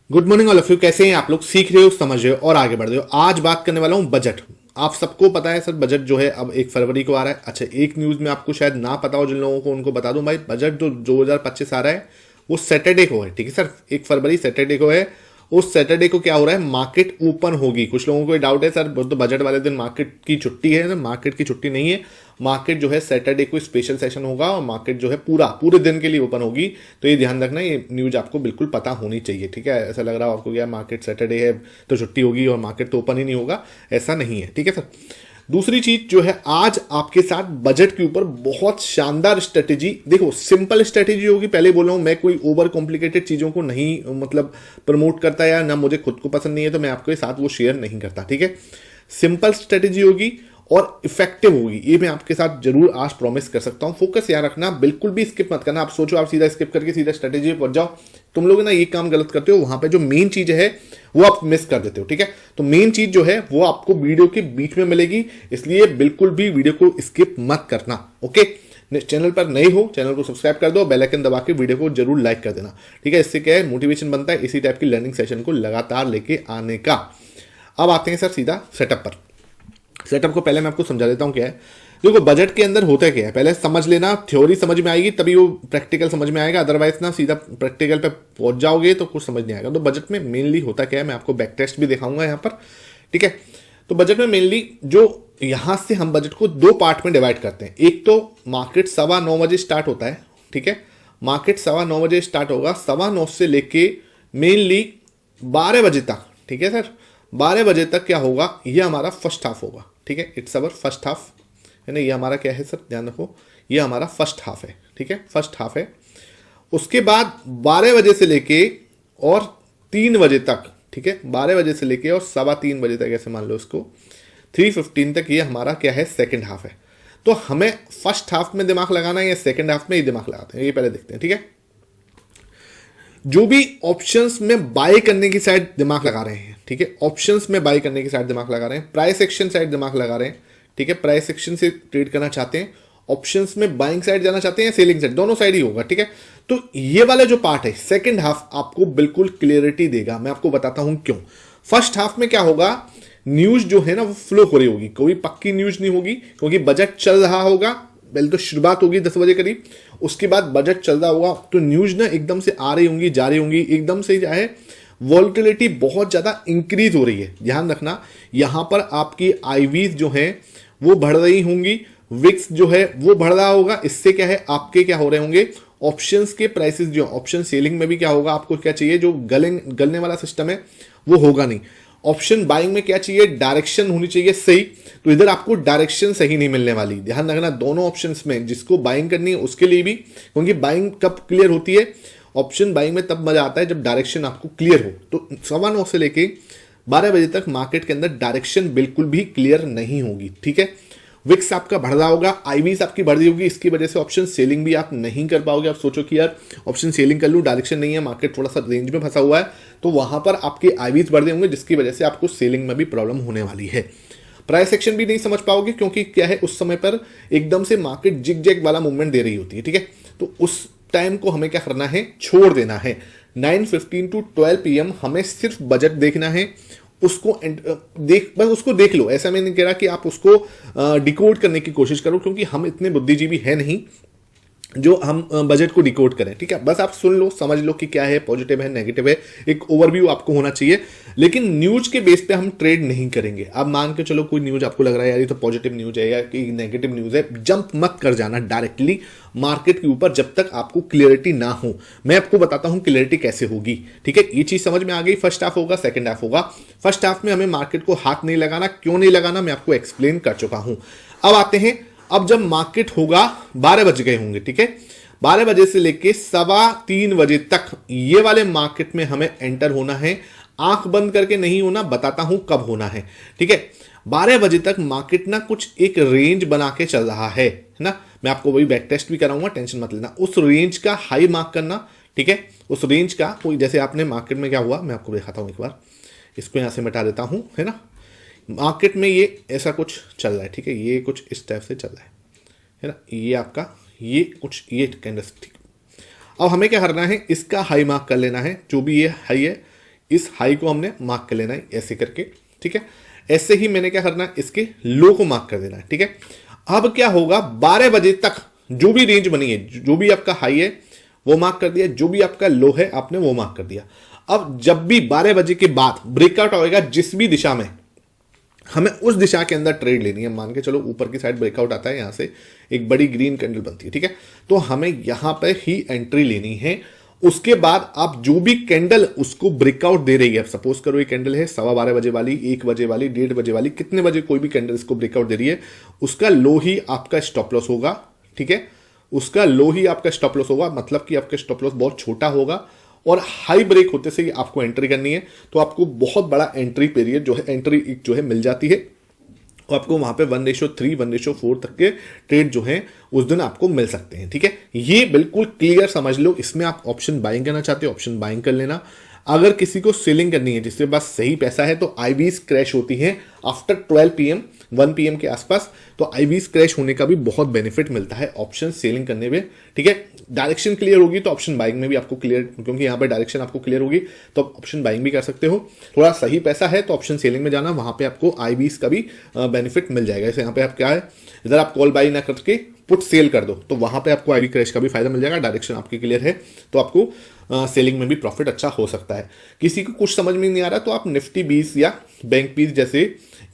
Good morning all of you. कैसे हैं आप लोग? सीख रहे हो, समझ रहे हो और आगे बढ़ रहे हो। आज बात करने वाला हूं बजट। आप सबको पता है सर, बजट जो है अब 1 फरवरी को आ रहा है। अच्छा, एक न्यूज में आपको शायद ना पता हो, जिन लोगों को उनको बता दूं भाई, बजट जो 2025 आ रहा है वो सैटरडे को है। ठीक है सर, 1 फरवरी सैटरडे को है। उस सैटरडे को क्या हो रहा है, मार्केट ओपन होगी। कुछ लोगों को डाउट है सर, वो तो बजट वाले दिन मार्केट की छुट्टी है। मार्केट की छुट्टी नहीं है। मार्केट जो है सैटरडे को स्पेशल सेशन होगा और मार्केट जो है पूरे दिन के लिए ओपन होगी। तो ये ध्यान रखना, ये न्यूज आपको बिल्कुल पता होनी चाहिए। ठीक है, ऐसा लग रहा है आपको क्या मार्केट सैटरडे है तो छुट्टी होगी और मार्केट तो ओपन ही नहीं होगा, ऐसा नहीं है। ठीक है सर। दूसरी चीज जो है, आज आपके साथ बजट के ऊपर बहुत शानदार स्ट्रेटेजी, देखो सिंपल स्ट्रेटेजी होगी। पहले बोल रहा हूं, मैं कोई ओवर कॉम्प्लिकेटेड चीजों को नहीं मतलब प्रमोट करता, या ना मुझे खुद को पसंद नहीं है तो मैं आपके साथ वो शेयर नहीं करता। ठीक है, सिंपल स्ट्रेटेजी होगी और इफेक्टिव होगी, ये मैं आपके साथ जरूर आज प्रॉमिस कर सकता हूं। फोकस याद रखना, बिल्कुल भी स्किप मत करना। आप सोचो आप सीधा स्किप करके सीधा स्ट्रेटेजी पर पहुंच जाओ, तुम लोग ना ये काम गलत करते हो। वहां पे जो मेन चीज है वो आप मिस कर देते हो। ठीक है, तो मेन चीज जो है वो आपको वीडियो के बीच में मिलेगी, इसलिए बिल्कुल भी वीडियो को स्किप मत करना। ओके, चैनल पर नए हो चैनल को सब्सक्राइब कर दो, बेल आइकन दबा के वीडियो को जरूर लाइक कर देना। ठीक है, इससे क्या है, मोटिवेशन बनता है इसी टाइप की लर्निंग सेशन को लगातार लेके आने का। अब आते हैं सर सीधा सेटअप पर। सेटअप को पहले मैं आपको समझा देता हूं क्या है। देखो बजट के अंदर होता क्या है, पहले समझ लेना। थ्योरी समझ में आएगी तभी वो प्रैक्टिकल समझ में आएगा, अदरवाइज ना सीधा प्रैक्टिकल पे पहुंच जाओगे तो कुछ समझ नहीं आएगा। तो बजट में मेनली होता क्या है, मैं आपको बैक टेस्ट भी दिखाऊंगा यहाँ पर। ठीक है, तो बजट में मेनली जो यहां से हम बजट को 2 पार्ट में डिवाइड करते हैं। एक तो मार्केट 9:15 स्टार्ट होता है। ठीक है, मार्केट 9:15 स्टार्ट होगा, 9:15 से लेके मेनली 12 बजे तक। ठीक है सर, 12 बजे तक क्या होगा, ये हमारा फर्स्ट हाफ होगा। ठीक है, इट्स अवर फर्स्ट हाफ है ना। ये हमारा क्या है सर, ध्यान रखो, ये हमारा फर्स्ट हाफ है। ठीक है, फर्स्ट हाफ है। उसके बाद 12 बजे से लेके और 3 बजे तक, ठीक है, 12 बजे से लेके और 3:15 बजे तक, ऐसे मान लो इसको 3:15 तक, ये हमारा क्या है, सेकेंड हाफ है। तो हमें फर्स्ट हाफ में दिमाग लगाना है या सेकेंड हाफ में ही दिमाग लगाते हैं, ये पहले देखते हैं। ठीक है, जो भी ऑप्शंस में बाय करने की साइड दिमाग लगा रहे हैं, ठीक है, ऑप्शंस में बाय करने की साइड दिमाग लगा रहे हैं, प्राइस एक्शन साइड दिमाग लगा रहे हैं। ठीक है, प्राइस एक्शन से ट्रेड करना चाहते हैं, ऑप्शंस में बाइंग साइड जाना चाहते हैं, सेलिंग साइड, दोनों साइड ही होगा। ठीक है, तो ये वाला जो पार्ट है सेकंड हाफ आपको बिल्कुल क्लियरिटी देगा। मैं आपको बताता हूं क्यों। फर्स्ट हाफ में क्या होगा, न्यूज जो है ना वो फ्लो हो रही होगी, कोई पक्की न्यूज नहीं होगी, क्योंकि बजट चल रहा होगा। पहले तो शुरुआत होगी 10 बजे करीब, उसके बाद बजट चल रहा होगा, तो न्यूज ना एकदम से आ रही होंगी, जा रही होंगी, एकदम से क्या है, वॉल्टिलिटी बहुत ज्यादा इंक्रीज हो रही है। ध्यान रखना, यहां पर आपकी आईवीज जो है वो बढ़ रही होंगी, विक्स जो है वो बढ़ रहा होगा। इससे क्या है, आपके क्या हो रहे होंगे, ऑप्शंस के प्राइसेस जो ऑप्शन सेलिंग में भी क्या होगा, आपको क्या चाहिए, जो गलने वाला सिस्टम है वो होगा नहीं। ऑप्शन बाइंग में क्या चाहिए, डायरेक्शन होनी चाहिए सही, तो इधर आपको डायरेक्शन सही नहीं मिलने वाली। ध्यान रखना, दोनों ऑप्शंस में जिसको बाइंग करनी है उसके लिए भी, क्योंकि बाइंग कब क्लियर होती है, ऑप्शन बाइंग में तब मजा आता है जब डायरेक्शन आपको क्लियर हो। तो 9:15 से लेके 12 बजे तक मार्केट के अंदर डायरेक्शन बिल्कुल भी क्लियर नहीं होगी। ठीक है, विक्स आपका बढ़ रहा होगा, आईवीज आपकी बढ़ रही होगी, इसकी वजह से ऑप्शन सेलिंग भी आप नहीं कर पाओगे। आप सोचो कि यार ऑप्शन सेलिंग कर लूं, डायरेक्शन नहीं है, मार्केट थोड़ा सा रेंज में फंसा हुआ है, तो वहां पर आपके आईवीज बढ़ रहे होंगे, जिसकी वजह से आपको सेलिंग में भी प्रॉब्लम होने वाली है। प्राइस एक्शन भी नहीं समझ पाओगे, क्योंकि क्या है, उस समय पर एकदम से मार्केट जिग जैग वाला मूवमेंट दे रही होती है। ठीक है, तो उस टाइम को हमें क्या करना है, छोड़ देना है। 9:15 to 12 PM हमें सिर्फ बजट देखना है, उसको बस उसको देख लो। ऐसा मैं नहीं कह रहा कि आप उसको डिकोड करने की कोशिश करो, क्योंकि हम इतने बुद्धिजीवी है नहीं जो हम बजट को डिकोड करें। ठीक है, बस आप सुन लो, समझ लो कि क्या है, पॉजिटिव है, नेगेटिव है, एक ओवरव्यू आपको होना चाहिए। लेकिन न्यूज के बेस पे हम ट्रेड नहीं करेंगे। अब मान के चलो कोई न्यूज आपको लग रहा है यार ये तो पॉजिटिव न्यूज है या कि नेगेटिव न्यूज है, जंप मत कर जाना डायरेक्टली मार्केट के ऊपर जब तक आपको क्लियरिटी ना हो। मैं आपको बताता हूं क्लियरिटी कैसे होगी। ठीक है, ये चीज समझ में आ गई। फर्स्ट हाफ होगा, सेकंड हाफ होगा। फर्स्ट हाफ में हमें मार्केट को हाथ नहीं लगाना, क्यों नहीं लगाना मैं आपको एक्सप्लेन कर चुका हूं। अब आते हैं, अब जब मार्केट होगा 12 बज गए होंगे, ठीक है, 12 बजे से लेके 3:15 बजे तक ये वाले मार्केट में हमें एंटर होना है। आंख बंद करके नहीं होना, बताता हूं कब होना है। ठीक है, 12 बजे तक मार्केट ना कुछ एक रेंज बना के चल रहा है ना। मैं आपको वही बैक टेस्ट भी कराऊंगा, टेंशन मत लेना। उस रेंज का हाई मार्क करना। ठीक है, उस रेंज का कोई, जैसे आपने मार्केट में क्या हुआ मैं आपको दिखाता हूं एक बार, इसको यहां से मिटा देता हूं, है ना। मार्केट में ये ऐसा कुछ चल रहा है, ठीक है, ये कुछ इस टाइप से चल रहा है ना, ये आपका ये कुछ ये कैंडलस्टिक। अब हमें क्या करना है, इसका हाई मार्क कर लेना है, जो भी ये हाई है इस हाई को हमने मार्क कर लेना है ऐसे करके, ठीक है। ऐसे ही मैंने क्या करना है, इसके लो को मार्क कर देना है, ठीक है। अब क्या होगा, 12 बजे तक जो भी रेंज बनी है, जो भी आपका हाई है वो मार्क कर दिया, जो भी आपका लो है आपने वो मार्क कर दिया। अब जब भी 12 बजे के बाद ब्रेकआउट होएगा जिस भी दिशा में, हमें उस दिशा के अंदर ट्रेड लेनी है। मान के चलो ऊपर की साइड ब्रेकआउट आता है, यहां से एक बड़ी ग्रीन कैंडल बनती है, ठीक है। तो हमें यहां पर ही एंट्री लेनी है। उसके बाद आप जो भी कैंडल उसको ब्रेकआउट दे रही है, सपोज करो ये कैंडल है 12:15 बजे वाली, 1 बजे वाली, 1:30 बजे वाली, कितने बजे कोई भी कैंडल इसको ब्रेकआउट दे रही है, उसका लो ही आपका स्टॉप लॉस होगा, ठीक है। उसका लो ही आपका स्टॉप लॉस होगा, मतलब कि आपका स्टॉप लॉस बहुत छोटा होगा और हाई ब्रेक होते से ही आपको एंट्री करनी है। तो आपको बहुत बड़ा एंट्री पीरियड जो है, एंट्री जो है मिल जाती है। तो आपको वहां पे 1:3, 1:4 तक के ट्रेड जो है उस दिन आपको मिल सकते हैं, ठीक है। ये बिल्कुल क्लियर समझ लो। इसमें आप ऑप्शन बाइंग करना चाहते हो, ऑप्शन बाइंग कर लेना। अगर किसी को सेलिंग करनी है, जिसके पास सही पैसा है, तो आईवीज क्रैश होती है आफ्टर 12 PM, 1 PM के आसपास। तो आईवीज क्रैश होने का भी बहुत बेनिफिट मिलता है ऑप्शन सेलिंग करने में, ठीक है। डायरेक्शन क्लियर होगी तो ऑप्शन बाइंग में भी आपको क्लियर, क्योंकि यहां पर डायरेक्शन आपको क्लियर होगी तो आप ऑप्शन बाइंग भी कर सकते हो। थोड़ा सही पैसा है तो ऑप्शन सेलिंग में जाना, वहां पे आपको आईवीज का भी बेनिफिट मिल जाएगा। जैसे यहाँ पे आप क्या है, इधर आप कॉल बाई ना करके पुट सेल कर दो तो वहां पे आपको आईवी क्रैश का भी फायदा मिल जाएगा। डायरेक्शन आपकी क्लियर है तो आपको सेलिंग में भी प्रॉफिट अच्छा हो सकता है। किसी को कुछ समझ में नहीं आ रहा तो आप निफ्टी 20 या बैंक 20 जैसे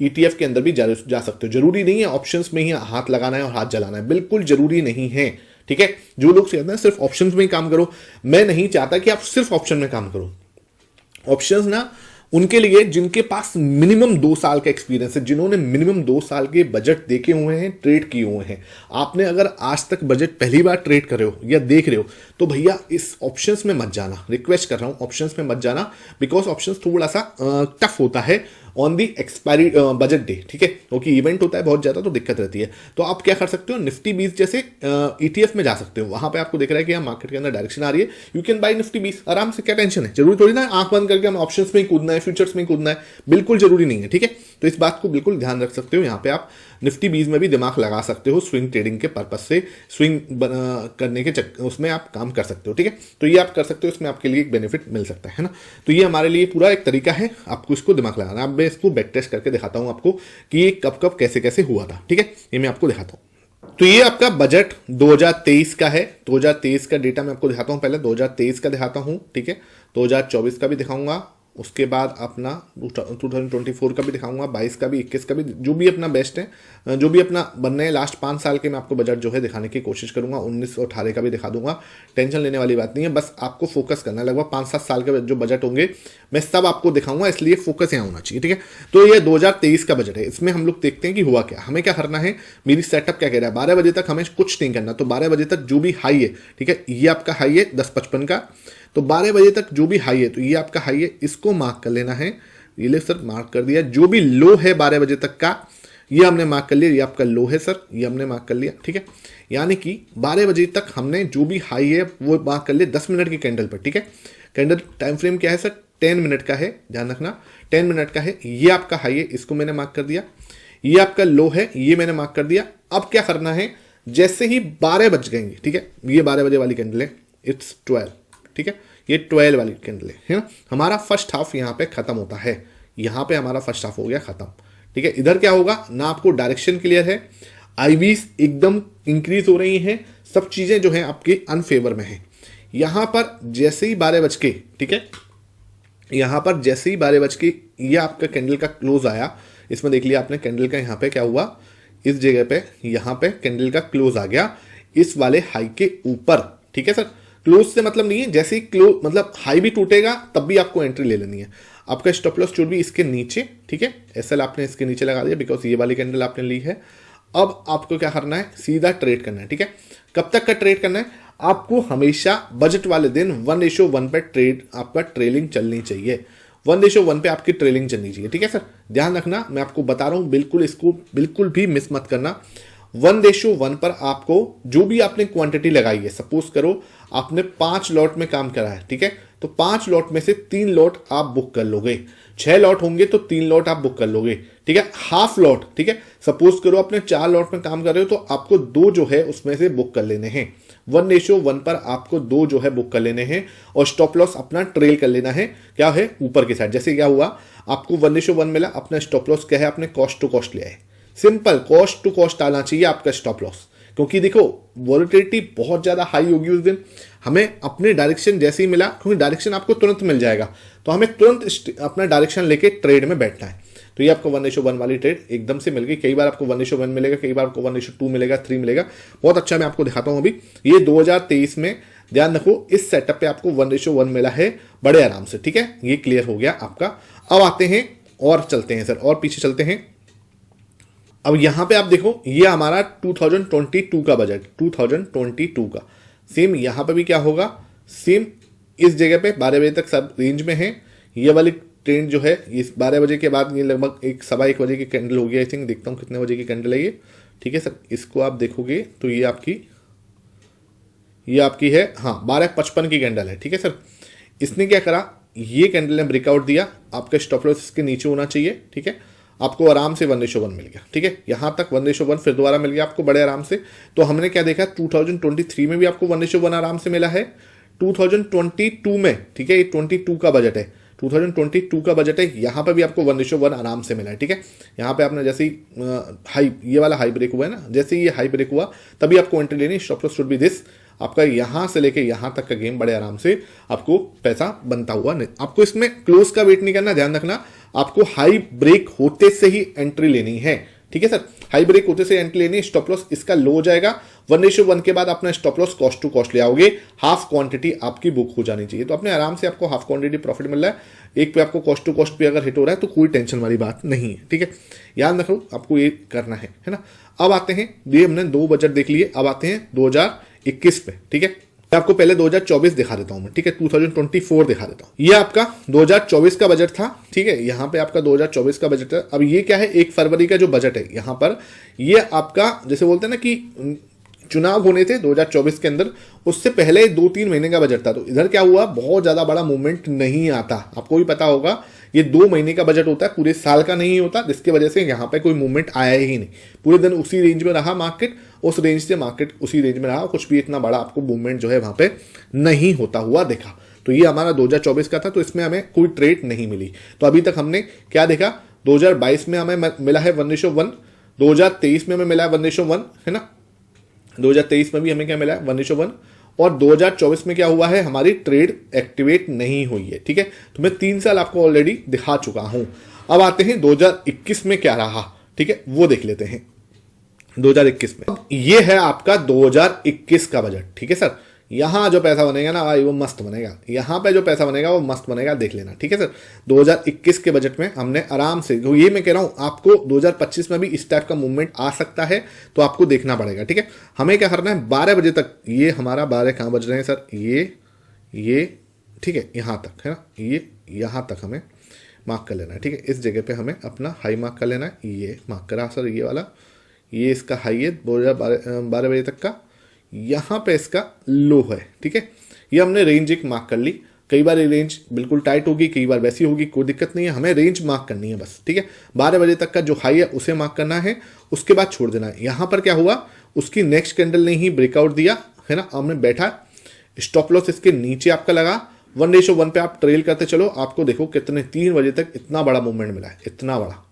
ETF के अंदर भी जा सकते हो। जरूरी नहीं है ऑप्शंस में ही हाथ लगाना है और हाथ जलाना है, बिल्कुल जरूरी नहीं है, ठीक है। जो लोग कहते हैं सिर्फ ऑप्शंस में ही काम करो, मैं नहीं चाहता कि आप सिर्फ ऑप्शन में काम करो। ऑप्शंस ना उनके लिए जिनके पास मिनिमम 2 साल का एक्सपीरियंस है, जिन्होंने मिनिमम 2 साल के बजट देखे हुए हैं, ट्रेड किए हुए हैं। आपने अगर आज तक बजट पहली बार ट्रेड कर रहे हो या देख रहे हो तो भैया इस ऑप्शंस में मत जाना, रिक्वेस्ट कर रहा हूं ऑप्शंस में मत जाना। बिकॉज ऑप्शंस थोड़ा सा टफ होता है on the expiry budget day, ठीक है, क्योंकि इवेंट होता है बहुत ज्यादा तो दिक्कत रहती है। तो आप क्या कर सकते हो, निफ्टी 20 जैसे ETF में जा सकते हो। वहां पे आपको दिख रहा है कि मार्केट के अंदर डायरेक्शन आ रही है, यू कैन बाई निफ्टी 20 आराम से। क्या टेंशन है, जरूरी थोड़ी ना आंख बंद करके हम ऑप्शंस में ही कूदना है, फ्यूचर्स में ही कूदना है, बिल्कुल जरूरी नहीं है, ठीक है। तो इस बात को बिल्कुल ध्यान रख सकते हो। यहाँ पे आप निफ्टी 20 में भी दिमाग लगा सकते हो, स्विंग ट्रेडिंग के पर्पज से, स्विंग करने के उसमें आप काम कर सकते हो, ठीक है। तो ये आप कर सकते हो, इसमें आपके लिए एक बेनिफिट मिल सकता है ना। तो ये हमारे लिए पूरा एक तरीका है, आपको इसको दिमाग लगाना। अब मैं इसको बैक टेस्ट करके दिखाता हूं आपको कि ये कब कब कैसे कैसे हुआ था, ठीक है। ये मैं आपको दिखाता हूं। तो ये आपका बजट 2023 का है। 2023 का डेटा मैं आपको दिखाता हूं, पहले 2023 का दिखाता हूं, ठीक है। 2024 का भी दिखाऊंगा, उसके बाद अपना 2024 का भी दिखाऊंगा, 22 का भी, 21 का भी, जो भी अपना बेस्ट है, जो भी अपना बनने है लास्ट 5 साल के मैं आपको बजट जो है दिखाने की कोशिश करूंगा। 19 और 18 का भी दिखा दूंगा, टेंशन लेने वाली बात नहीं है। बस आपको फोकस करना है, लगभग 5-7 साल के जो बजट होंगे मैं सब आपको दिखाऊंगा, इसलिए फोकस यहाँ होना चाहिए, ठीक है। तो ये 2023 का बजट है। इसमें हम लोग देखते हैं कि हुआ क्या, हमें क्या करना है। मेरी सेटअप क्या कह रहा है, 12 बजे तक हमें कुछ नहीं करना। तो 12 बजे तक जो भी हाई है, ठीक है, ये आपका हाई है 10.55 का। तो 12 बजे तक जो भी हाई है, तो ये आपका हाई है, इसको मार्क कर लेना है। ये ले सर मार्क कर दिया। जो भी लो है 12 बजे तक का, ये हमने मार्क कर लिया। ये आपका लो है सर, ये हमने मार्क कर लिया, ठीक है। यानी कि 12 बजे तक हमने जो भी हाई है वो मार्क कर लिया 10 मिनट की कैंडल पर, ठीक है। कैंडल टाइम फ्रेम क्या है सर, 10 मिनट का है, ध्यान रखना 10 मिनट का है। ये आपका हाई है, इसको मैंने मार्क कर दिया। ये आपका लो है, ये मैंने मार्क कर दिया। अब क्या करना है, जैसे ही 12 बज गए, ठीक है, ये 12 बजे वाली कैंडल है, इट्स 12, ठीक है, ये 12 वाली कैंडल है ना। हमारा फर्स्ट हाफ यहाँ पे खत्म होता है, यहाँ पे हमारा फर्स्ट हाफ हो गया खत्म, ठीक है। इधर क्या होगा ना, आपको डायरेक्शन क्लियर है, आईवीज एकदम इंक्रीज हो रही हैं, सब चीजें जो है आपके अनफेवर में है। यहां पर जैसे ही 12 बज के, ठीक है, यहां पर जैसे ही 12 बज के ये आपका कैंडल का क्लोज आया, इसमें देख लिया आपने कैंडल का यहाँ पे क्या हुआ, इस जगह पे यहाँ पे कैंडल का क्लोज आ गया इस वाले हाई के ऊपर, ठीक है सर। क्लोज से मतलब नहीं है, जैसे ही क्लोज मतलब हाई भी टूटेगा तब भी आपको एंट्री ले लेनी है। आपका स्टॉप लॉस जो भी इसके नीचे, ठीक है, एसएल आपने इसके नीचे लगा दिया बिकॉज ये वाली कैंडल आपने ली है। अब आपको क्या करना है, सीधा ट्रेड करना है, ठीक है। कब तक का ट्रेड करना है, आपको हमेशा बजट वाले दिन 1:1 पे ट्रेड आपका ट्रेलिंग चलनी चाहिए। 1:1 पे आपकी ट्रेलिंग चलनी चाहिए, ठीक है सर। ध्यान रखना, मैं आपको बता रहा हूं, बिल्कुल इसको बिल्कुल भी मिस मत करना। 1:1 पर आपको जो भी आपने क्वांटिटी लगाई है, सपोज करो आपने 5 लॉट में काम करा है, ठीक है, तो 5 लॉट में से 3 लॉट आप बुक कर लोगे। 6 लॉट होंगे तो 3 लॉट आप बुक कर लोगे, ठीक है। हाफ लॉट, ठीक है, सपोज करो आपने 4 लॉट में काम कर रहे हो तो आपको 2 जो है उसमें से बुक कर लेने हैं। 1:1 पर आपको 2 जो है बुक कर लेने हैं और स्टॉप लॉस अपना ट्रेल कर लेना है, क्या है, ऊपर की साइड। जैसे क्या हुआ, आपको 1:1 मिला, अपना स्टॉप लॉस क्या है, आपने कॉस्ट टू कॉस्ट लिया है। सिंपल कॉस्ट टू कॉस्ट आना चाहिए आपका स्टॉप लॉस, क्योंकि देखो वॉलेटिलिटी बहुत ज्यादा हाई होगी उस दिन। हमें अपने डायरेक्शन जैसे ही मिला, क्योंकि डायरेक्शन आपको तुरंत मिल जाएगा, तो हमें तुरंत अपना डायरेक्शन लेके ट्रेड में बैठना है। तो ये आपको 1:1 वाली ट्रेड एकदम से मिल गई। कई बार आपको 1:1 मिलेगा, कई बार आपको 1:2 मिलेगा, 3 मिलेगा, बहुत अच्छा। मैं आपको दिखाता हूं अभी। ये 2023 में ध्यान रखो, इस सेटअप पे आपको 1:1 मिला है बड़े आराम से, ठीक है। ये क्लियर हो गया आपका। अब आते हैं और चलते हैं सर, और पीछे चलते हैं। अब यहां पे आप देखो, ये हमारा 2022 का बजट, 2022 का। सेम यहां पे भी क्या होगा, सेम इस जगह पे 12 बजे तक सब रेंज में है। ये वाली ट्रेंड जो है, इस 12 बजे के बाद ये लगभग 1 बजे की कैंडल होगी, आई थिंक। देखता हूं कितने बजे की कैंडल है ये, ठीक है सर। इसको आप देखोगे तो ये आपकी है, हाँ, 12:55 की कैंडल है, ठीक है सर। इसने क्या करा, ये कैंडल ने ब्रेकआउट दिया, आपका स्टॉप लॉस इसके नीचे होना चाहिए, ठीक है। आपको आराम से 1:1 मिल गया, ठीक है। यहां तक 1:1 फिर दोबारा मिल गया आपको बड़े आराम से। तो हमने क्या देखा, 2023 में भी आपको 1:1 आराम से मिला है, 2022 में, ठीक है। ये 22 का बजट है, 2022 का बजट है, यहां पर भी आपको 1:1 आराम से मिला है, ठीक है। यहां पे आपने जैसे ही हाई, ये वाला हाई ब्रेक हुआ है ना, जैसे ही ये हाई ब्रेक हुआ तभी आपको एंट्री लेनी। Stop loss should be this. आपका यहां से लेके यहां तक का गेम बड़े आराम से आपको पैसा बनता हुआ नहीं। आपको इसमें क्लोज का वेट नहीं करना, ध्यान रखना। आपको हाई ब्रेक होते से ही एंट्री लेनी है, ठीक है सर। हाई ब्रेक होते से एंट्री लेनी है। स्टॉप लॉस इसका लो हो जाएगा, 1:1 के बाद अपना stop loss cost to cost ले आओगे। हाफ क्वांटिटी आपकी बुक हो जानी चाहिए, तो अपने आराम से आपको हाफ क्वांटिटी प्रॉफिट मिल रहा है। एक पे आपको कॉस्ट टू कॉस्ट पे अगर हिट हो रहा है तो कोई टेंशन वाली बात नहीं है, ठीक है। याद रखो, आपको ये करना है ना। अब आते हैं, ये हमने 2 बजट देख लिए, अब आते हैं 2021 पे, ठीक है। आपको पहले 2024 दिखा देता हूं मैं, ठीक है, 2024 दिखा देता हूं। ये आपका 2024 का बजट था, ठीक है। यहां पे आपका 2024 का बजट है। अब ये क्या है, 1 फरवरी का जो बजट है, यहां पर ये आपका, जैसे बोलते हैं ना कि चुनाव होने थे 2024 के अंदर, उससे पहले 2-3 महीने का बजट था। तो इधर क्या हुआ, बहुत ज्यादा बड़ा मूवमेंट नहीं आता। आपको भी पता होगा, ये 2 महीने का बजट होता है, पूरे साल का नहीं होता, जिसकी वजह से यहां पे कोई मूवमेंट आया ही नहीं। पूरे दिन उसी रेंज में रहा मार्केट, उस रेंज से मार्केट उसी रेंज में रहा, कुछ भी इतना बड़ा आपको मूवमेंट जो है वहां पे नहीं होता हुआ देखा। तो ये हमारा 2024 का था, तो इसमें हमें कोई ट्रेड नहीं मिली। तो अभी तक हमने क्या देखा, 2022 में हमें मिला है 1:1, 2023 में हमें मिला है 1:1, है ना। 2023 में भी हमें क्या मिला है, 1:1। और 2024 में क्या हुआ है, हमारी ट्रेड एक्टिवेट नहीं हुई है, ठीक है। तो मैं 3 साल आपको ऑलरेडी दिखा चुका हूं। अब आते हैं 2021 में क्या रहा, ठीक है, वो देख लेते हैं। 2021 में ये है आपका 2021 का बजट, ठीक है सर। यहां जो पैसा बनेगा ना भाई, वो मस्त बनेगा। यहां पे जो पैसा बनेगा वो मस्त बनेगा, देख लेना, ठीक है सर। 2021 के बजट में हमने आराम से, तो ये मैं कह रहा हूं आपको 2025 में भी इस टाइप का मूवमेंट आ सकता है, तो आपको देखना पड़ेगा, ठीक है। हमें क्या करना है, 12 बजे तक, ये हमारा 12 कहां बज रहे हैं सर, ये ठीक है, यहां तक है ना, ये यहां तक हमें मार्क कर लेना है, ठीक है। इस जगह पे हमें अपना हाई मार्क कर लेना है। ये मार्क करा सर, ये वाला, ये इसका हाई है 2012 बजे तक का, यहां पे इसका लो है, ठीक है। ये हमने रेंज एक मार्क कर ली। कई बार ये रेंज बिल्कुल टाइट होगी, कई बार वैसी होगी, कोई दिक्कत नहीं है, हमें रेंज मार्क करनी है बस, ठीक है। 12 बजे तक का जो हाई है उसे मार्क करना है, उसके बाद छोड़ देना है। यहां पर क्या हुआ, उसकी नेक्स्ट कैंडल ने ही ब्रेकआउट दिया, है ना। हमने बैठा, स्टॉप लॉस इसके नीचे आपका लगा, 1:1 पे आप ट्रेल करते चलो। आपको देखो कितने 3 बजे तक इतना बड़ा मूवमेंट मिला है, इतना बड़ा,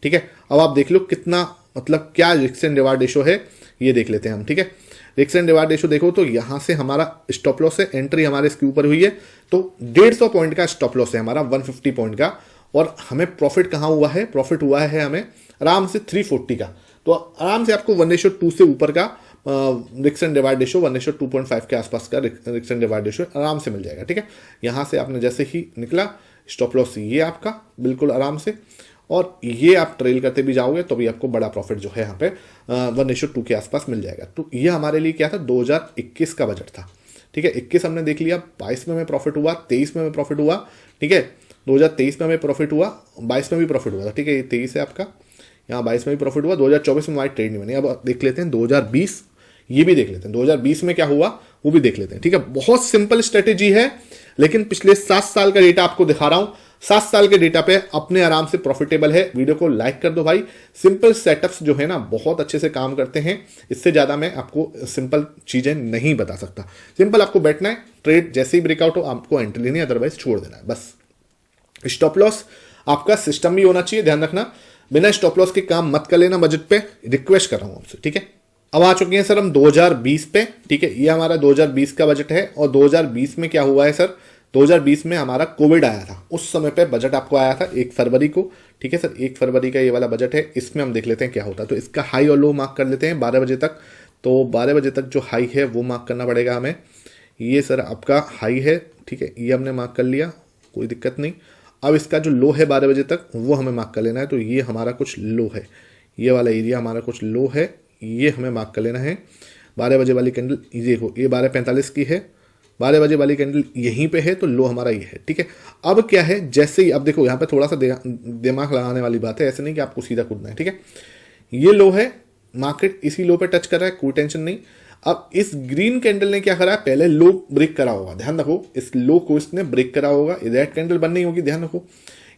ठीक है। अब आप देख लो कितना, मतलब क्या रिस्क एंड रिवार्ड रेशो है, ये देख लेते हैं हम, ठीक है। रिस्क एंड रिवार्ड रेशो देखो तो यहां से हमारा स्टॉप लॉस है, एंट्री हमारे इसके ऊपर हुई है, तो 150 पॉइंट का स्टॉप लॉस है हमारा, 150 पॉइंट का। और हमें प्रॉफिट कहां हुआ है, प्रॉफिट हुआ है हमें आराम से 340 का। तो आराम से आपको 1:2 से ऊपर का रिस्क एंड रिवार्ड रेशो, 1:2.5 के आसपास का रिस्क एंड रिवार्ड रेशो आराम से मिल जाएगा, ठीक है। यहां से आपने जैसे ही निकला, स्टॉप लॉस ये आपका बिल्कुल आराम से, और ये आप ट्रेल करते भी जाओगे तो भी आपको बड़ा प्रॉफिट जो है यहाँ पे 1:2 के आसपास मिल जाएगा। तो ये हमारे लिए क्या था, 2021 का बजट था, ठीक है। 21 हमने देख लिया, 22 में हमें प्रॉफिट हुआ, 23 में हमें प्रॉफिट हुआ, ठीक है। 2023 में हमें प्रॉफिट हुआ, 22 में भी प्रॉफिट हुआ था, ठीक है। ये 23 है आपका, यहाँ 22 में भी प्रॉफिट हुआ, 2024 में हमारी ट्रेड नहीं बनी। अब देख लेते हैं 2020, ये भी देख लेते हैं 2020 में क्या हुआ, वो भी देख लेते हैं, ठीक है। बहुत सिंपल स्ट्रेटेजी है, लेकिन पिछले 7 साल का डेटा आपको दिखा रहा हूं। 7 साल के डेटा पे अपने आराम से प्रॉफिटेबल है। वीडियो को लाइक कर दो भाई। सिंपल सेटअप्स जो है ना बहुत अच्छे से काम करते हैं। इससे ज्यादा मैं आपको सिंपल चीजें नहीं बता सकता। सिंपल आपको बैठना है, ट्रेड जैसे ही ब्रेकआउट हो आपको एंट्री लेनी है, अदरवाइज छोड़ देना है बस। स्टॉप लॉस आपका सिस्टम भी होना चाहिए, ध्यान रखना। बिना स्टॉप लॉस के काम मत कर लेना बजट पे, रिक्वेस्ट कर रहा हूं आपसे, ठीक है। अब आ चुके हैं सर हम 2020 पे, ठीक है। ये हमारा 2020 का बजट है। और 2020 में क्या हुआ है सर, 2020 में हमारा कोविड आया था। उस समय पे बजट आपको आया था 1 फरवरी को, ठीक है सर। 1 फरवरी का ये वाला बजट है। इसमें हम देख लेते हैं क्या होता है। तो इसका हाई और लो मार्क कर लेते हैं 12 बजे तक। तो 12 बजे तक जो हाई है वो मार्क करना पड़ेगा हमें। ये सर आपका हाई है, ठीक है, ये हमने मार्क कर लिया, कोई दिक्कत नहीं। अब इसका जो लो है 12 बजे तक वो हमें मार्क कर लेना है। तो ये हमारा कुछ लो है, ये वाला एरिया हमारा कुछ लो है, ये हमें मार्क कर लेना है। 12 बजे वाली कैंडल ये देखो, ये 12:45 की है, 12 बजे वाली कैंडल यहीं पे है, तो लो हमारा ये है, ठीक है। अब क्या है, जैसे ही अब देखो यहाँ पे थोड़ा सा दिमाग लगाने वाली बात है, ऐसे नहीं कि आपको सीधा कूदना है, ठीक है। ये लो है, मार्केट इसी लो पे टच कर रहा है, कोई टेंशन नहीं। अब इस ग्रीन कैंडल ने क्या करा है, पहले लो ब्रेक करा होगा, ध्यान रखो। इस लो को इसने ब्रेक करा होगा, रेड कैंडल बन नहीं होगी, ध्यान रखो।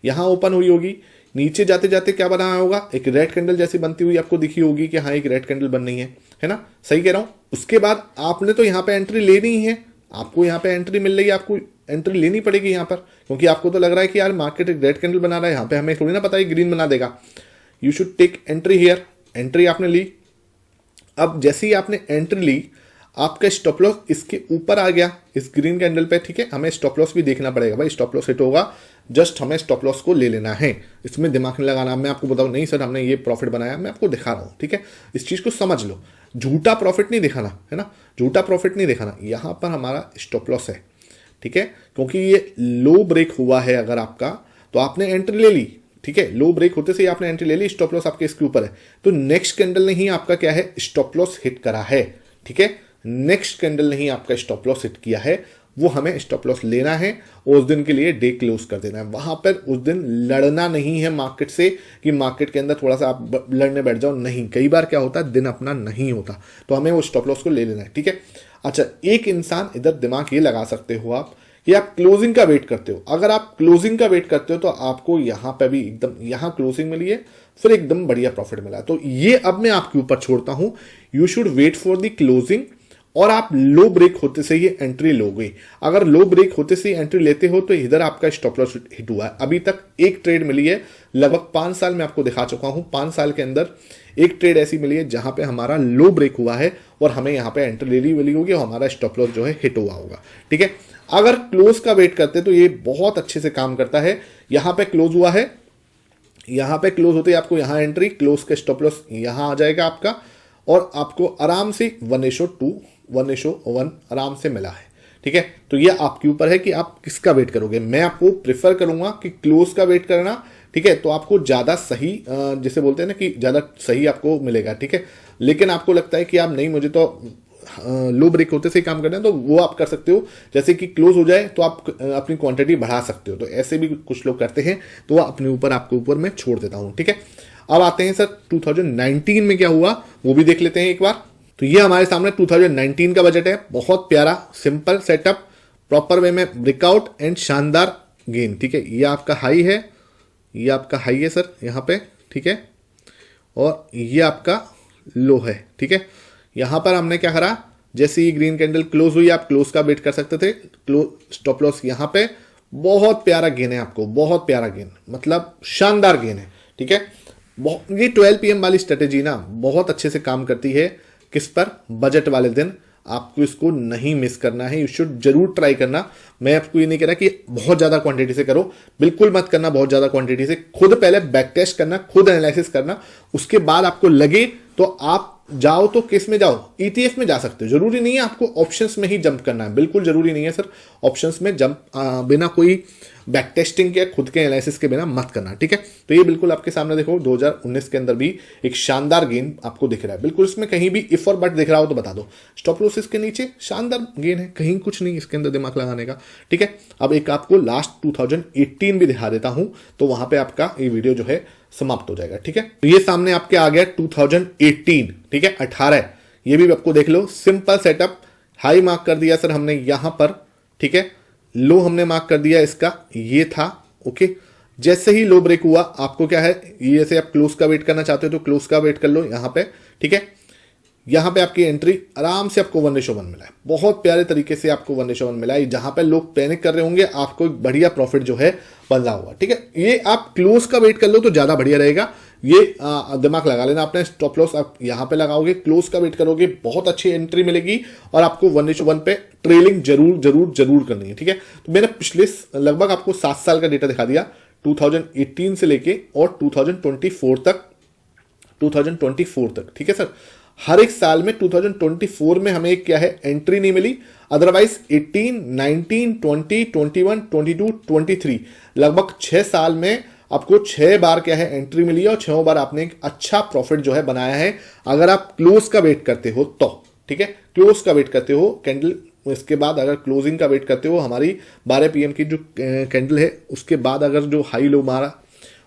यहां ओपन हुई होगी, नीचे जाते जाते क्या बना होगा, एक रेड कैंडल जैसी बनती हुई आपको दिखी होगी कि हाँ एक रेड कैंडल बन रही है ना, सही कह रहा हूं। उसके बाद आपने तो यहां पे एंट्री लेनी ही है, आपको यहां पे एंट्री मिल रही है, आपको एंट्री लेनी पड़ेगी यहां पर, क्योंकि आपको तो लग रहा है कि यार मार्केट एक रेड कैंडल बना रहा है, यहां पे हमें थोड़ी ना पता है ग्रीन बना देगा। You should take entry here. Entry आपने ली। अब जैसे ही आपने एंट्री ली, आपका स्टॉप लॉस इसके ऊपर आ गया इस ग्रीन कैंडल पे, ठीक है। हमें स्टॉप लॉस भी देखना पड़ेगा भाई, स्टॉप लॉस हिट होगा, जस्ट हमें स्टॉप लॉस को ले लेना है, इसमें दिमाग नहीं लगाना। मैं आपको बताऊं नहीं सर हमने ये प्रॉफिट बनाया, मैं आपको दिखा रहा हूं, ठीक है। इस चीज को समझ लो, झूठा प्रॉफिट नहीं दिखाना है ना, झूठा प्रॉफिट नहीं दिखाना। यहां पर हमारा स्टॉप लॉस है, ठीक है, क्योंकि ये लो ब्रेक हुआ है अगर आपका, तो आपने एंट्री ले ली, ठीक है। लो ब्रेक होते से ही आपने एंट्री ले ली, स्टॉप लॉस आपके इसके ऊपर है, तो नेक्स्ट कैंडल ने ही आपका क्या है, स्टॉप लॉस हिट करा है, ठीक है। नेक्स्ट कैंडल ने ही आपका स्टॉप लॉस हिट किया है, वो हमें स्टॉप लॉस लेना है और उस दिन के लिए डे क्लोज कर देना है। वहां पर उस दिन लड़ना नहीं है मार्केट से कि मार्केट के अंदर थोड़ा सा आप लड़ने बैठ जाओ, नहीं। कई बार क्या होता है, दिन अपना नहीं होता, तो हमें वो स्टॉप लॉस को ले लेना है, ठीक है। अच्छा, एक इंसान इधर दिमाग ये लगा सकते हो आप कि आप क्लोजिंग का वेट करते हो। अगर आप क्लोजिंग का वेट करते हो तो आपको यहां पर भी एकदम, यहां क्लोजिंग मिली है, फिर एकदम बढ़िया प्रॉफिट मिला, तो ये अब मैं आपके ऊपर छोड़ता हूं। You should wait for the closing, और आप लो ब्रेक होते से ही एंट्री लोगे। अगर लो ब्रेक होते से ही एंट्री लेते हो तो इधर आपका स्टॉप लॉस हिट हुआ है। अभी तक एक ट्रेड मिली है, लगभग 5 साल में आपको दिखा चुका हूं, 5 साल के अंदर एक ट्रेड ऐसी मिली है जहां पे हमारा लो ब्रेक हुआ है और हमें यहां पे एंट्री लेनी मिली होगी और हमारा स्टॉप लॉस जो है हिट हुआ होगा, ठीक है। अगर क्लोज का वेट करते तो ये बहुत अच्छे से काम करता है। यहां पे क्लोज हुआ है, यहां पे क्लोज होते ही आपको यहां एंट्री, क्लोज का स्टॉप लॉस यहां आ जाएगा आपका, और आपको आराम से 1:2 1:1 आराम से मिला है, ठीक है। तो ये आपके ऊपर है कि आप किसका वेट करोगे। मैं आपको प्रिफर करूंगा कि क्लोज का वेट करना, ठीक है, तो आपको ज्यादा सही, जिसे बोलते हैं ना कि ज्यादा सही आपको मिलेगा, ठीक है। लेकिन आपको लगता है कि आप नहीं, मुझे तो लो ब्रेक होते से ही काम करना है, तो वो आप कर सकते हो। जैसे कि क्लोज हो जाए तो आप अपनी क्वांटिटी बढ़ा सकते हो, तो ऐसे भी कुछ लोग करते हैं, तो वो अपने ऊपर, आपके ऊपर मैं छोड़ देता हूं, ठीक है। अब आते हैं सर 2019 में क्या हुआ वो भी देख लेते हैं एक बार। तो ये हमारे सामने 2019 का बजट है, बहुत प्यारा सिंपल सेटअप, प्रॉपर वे में ब्रेकआउट एंड शानदार गेन, ठीक है। ये आपका हाई है, ये आपका हाई है सर यहाँ पे, ठीक है, और ये आपका लो है, ठीक है। यहां पर हमने क्या करा, जैसे ही ग्रीन कैंडल क्लोज हुई, आप क्लोज का वेट कर सकते थे, स्टॉप लॉस यहां पे, बहुत प्यारा गेन है आपको, बहुत प्यारा गेन, मतलब शानदार गेन है, ठीक है। ये 12 PM वाली स्ट्रेटेजी ना बहुत अच्छे से काम करती है, किस पर, बजट वाले दिन। आपको इसको नहीं मिस करना है, यू शुड जरूर ट्राई करना। मैं आपको ये नहीं कह रहा कि बहुत ज्यादा क्वांटिटी से करो, बिल्कुल मत करना बहुत ज्यादा क्वांटिटी से। खुद पहले बैक टेस्ट करना, खुद एनालिसिस करना, उसके बाद आपको लगे तो आप जाओ, तो किस में जाओ, ETF में जा सकते हो। जरूरी नहीं है आपको ऑप्शंस में ही जंप करना है, बिल्कुल जरूरी नहीं है सर ऑप्शंस में जंप बिना कोई बैक टेस्टिंग के, खुद के एनालिसिस के बिना मत करना, ठीक है। तो ये बिल्कुल आपके सामने देखो 2019 के अंदर भी एक शानदार गेन आपको दिख रहा है, बिल्कुल इसमें कहीं भी इफ और बट दिख रहा हो तो बता दो। स्टॉप लॉस इसके नीचे शानदार गेन है, कहीं कुछ नहीं इसके अंदर दिमाग लगाने का, ठीक है। अब एक आपको लास्ट 2018 भी दिखा देता हूं, तो वहां पे आपका ये वीडियो जो है समाप्त हो जाएगा, ठीक है। तो ये सामने आपके आ गया 2018, ठीक है, 18, ये भी आपको देख लो, सिंपल सेटअप। हाई मार्क कर दिया सर हमने यहां पर, ठीक है, लो हमने मार्क कर दिया इसका, ये था, ओके। जैसे ही लो ब्रेक हुआ आपको क्या है, ये से आप क्लोज का वेट करना चाहते हो तो क्लोज का वेट कर लो यहां पे, ठीक है। यहां पे आपकी एंट्री आराम से आपको 1:1 मिला है, बहुत प्यारे तरीके से आपको 1:1 मिला है। जहां पे लोग पैनिक कर रहे होंगे आपको एक बढ़िया प्रॉफिट जो है बना हुआ, ठीक है। ये आप क्लोज का वेट कर लो तो ज्यादा बढ़िया रहेगा, ये दिमाग लगा लेना। आपने स्टॉप लॉस आप यहां पे लगाओगे, क्लोज का वेट करोगे, बहुत अच्छी एंट्री मिलेगी और आपको 1:1 पे ट्रेलिंग जरूर जरूर जरूर करनी है, ठीक है। तो मैंने पिछले लगभग आपको 7 साल का डेटा दिखा दिया, 2018 से लेके और 2024 तक, ठीक है सर। हर एक साल में 2024 में हमें क्या है, एंट्री नहीं मिली, अदरवाइज 18, 19, 20, 21, 22, 23 लगभग 6 साल में आपको 6 बार क्या है एंट्री मिली है और 6 बार आपने एक अच्छा प्रॉफिट जो है बनाया है, अगर आप क्लोज का वेट करते हो तो, ठीक है। क्लोज का वेट करते हो कैंडल, इसके बाद अगर क्लोजिंग का वेट करते हो, हमारी 12 PM की जो कैंडल है उसके बाद अगर जो हाई लो मारा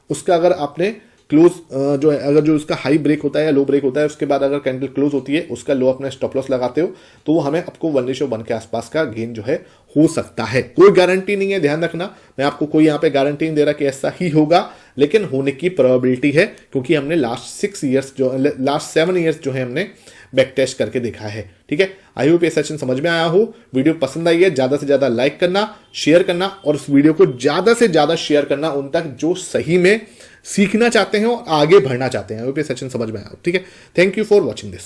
उसका अगर आपने क्लोज जो है, अगर जो उसका हाई ब्रेक होता है या लो ब्रेक होता है उसके बाद अगर कैंडल क्लोज होती है उसका लो अपना स्टॉप लॉस लगाते हो तो वो हमें आपको 1:1 के आसपास का गेन जो है हो सकता है। कोई गारंटी नहीं है, ध्यान रखना, मैं आपको कोई यहाँ पे गारंटी नहीं दे रहा कि ऐसा ही होगा, लेकिन होने की प्रोबेबिलिटी है, क्योंकि हमने लास्ट 7 ईयर्स जो है हमने बैक टेस्ट करके देखा है, ठीक है। आई होप ये सेशन समझ में आया हो, वीडियो पसंद आई है ज्यादा से ज्यादा लाइक करना, शेयर करना और उस वीडियो को ज्यादा से ज्यादा शेयर करना उन तक जो सही में सीखना चाहते हैं और आगे बढ़ना चाहते हैं। आई होप ये सेशन समझ में आया, ठीक है। Thank you for watching this.